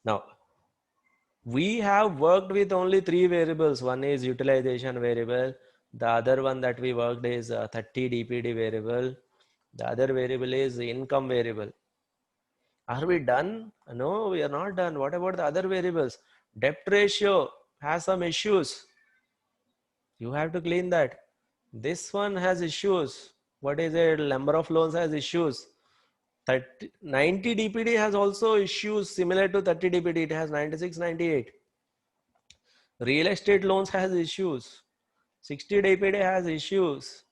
Now, we have worked with only three variables. One is utilization variable. The other one that we worked is 30 DPD variable. The other variable is income variable. Are we done? No, we are not done. What about the other variables? Debt ratio has some issues. You have to clean that. This one has issues. What is it? Number of loans has issues. 90 DPD has also issues similar to 30 DPD. It has 96, 98. Real estate loans has issues. 60 DPD has issues.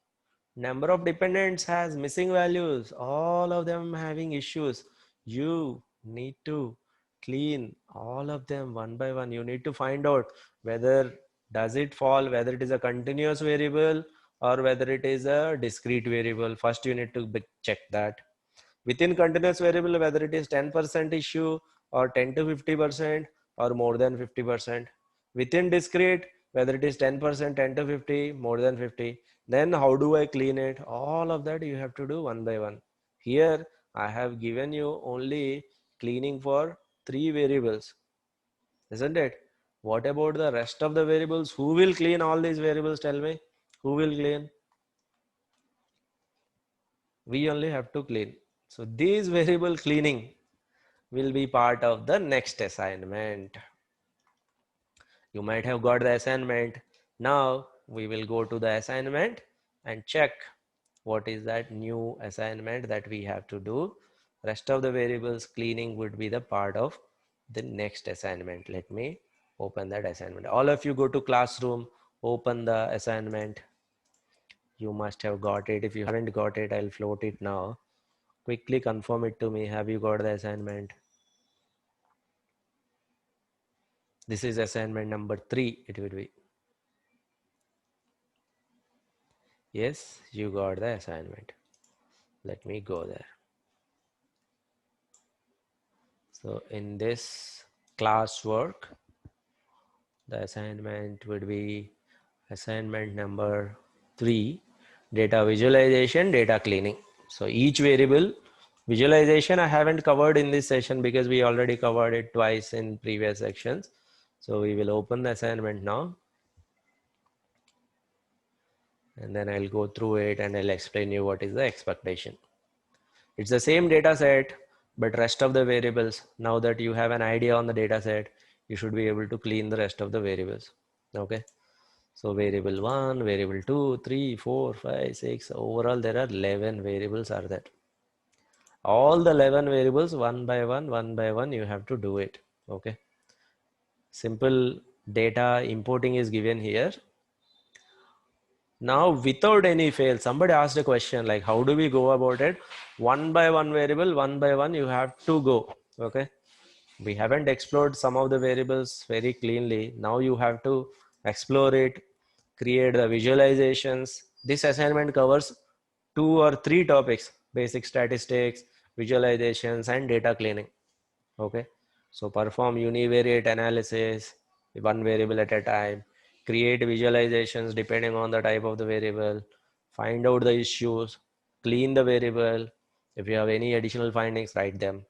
Number of dependents has missing values. All of them having issues. You need to clean all of them one by one. You need to find out whether does it fall, whether it is a continuous variable or whether it is a discrete variable. First you need to check that. Within continuous variable, whether it is 10% issue or 10 to 50% or more than 50%. Within discrete, whether it is 10%, 10 to 50, more than 50. Then how do I clean it? All of that you have to do one by one. Here I have given you only cleaning for three variables, isn't it? What about the rest of the variables? Who will clean all these variables? Tell me. Who will clean? We only have to clean. So these variable cleaning will be part of the next assignment. You might have got the assignment. Now we will go to the assignment and check what is that new assignment that we have to do. Rest of the variables cleaning would be the part of the next assignment. Let me open that assignment. All of you go to classroom, open the assignment. You must have got it. If you haven't got it, I'll float it now. Quickly confirm it to me. Have you got the assignment? This is assignment number 3. It will be. Yes, you got the assignment. Let me go there. So in this classwork, the assignment would be assignment number 3, data visualization, data cleaning. So each variable visualization I haven't covered in this session because we already covered it twice in previous sections. So we will open the assignment now. And then I'll go through it and I'll explain you what is the expectation. It's the same data set, but rest of the variables, now that you have an idea on the data set, you should be able to clean the rest of the variables. Okay. So variable 1, variable 2, 3, 4, 5, 6, overall there are 11 variables are there. All the 11 variables one by one, you have to do it. Okay. Simple data importing is given here. Now, without any fail, somebody asked a question like, how do we go about it? One by one variable, one by one, you have to go. Okay. We haven't explored some of the variables very cleanly. Now you have to explore it, create the visualizations. This assignment covers 2 or 3 topics: basic statistics, visualizations, and data cleaning. Okay. So perform univariate analysis, one variable at a time, create visualizations depending on the type of the variable, find out the issues, clean the variable. If you have any additional findings, write them.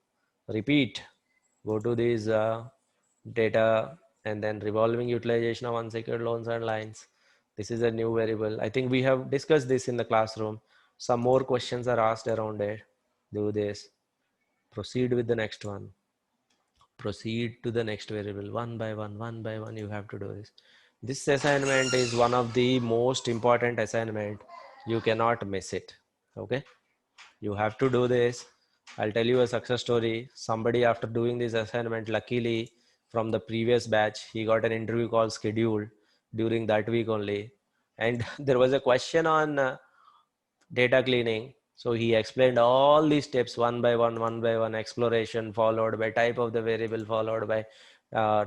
Repeat, go to these data and then revolving utilization of unsecured loans and lines. This is a new variable. I think we have discussed this in the classroom. Some more questions are asked around it. Do this. Proceed with the next one. Proceed to the next variable one by one. You have to do this assignment is one of the most important assignment. You cannot miss it. Okay, you have to do this. I'll tell you a success story. Somebody, after doing this assignment, luckily from the previous batch, he got an interview call scheduled during that week only, and there was a question on data cleaning. So he explained all these steps one by one, exploration followed by type of the variable, followed by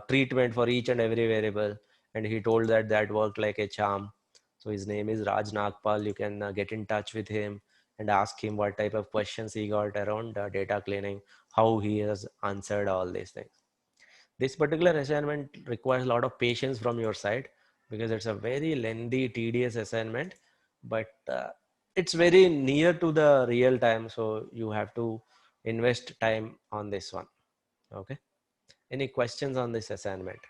treatment for each and every variable. And he told that that worked like a charm. So his name is Raj Nagpal. You can get in touch with him and ask him what type of questions he got around data cleaning, how he has answered all these things. This particular assignment requires a lot of patience from your side because it's a very lengthy, tedious assignment, but it's very near to the real time. So you have to invest time on this one. Okay. Any questions on this assignment?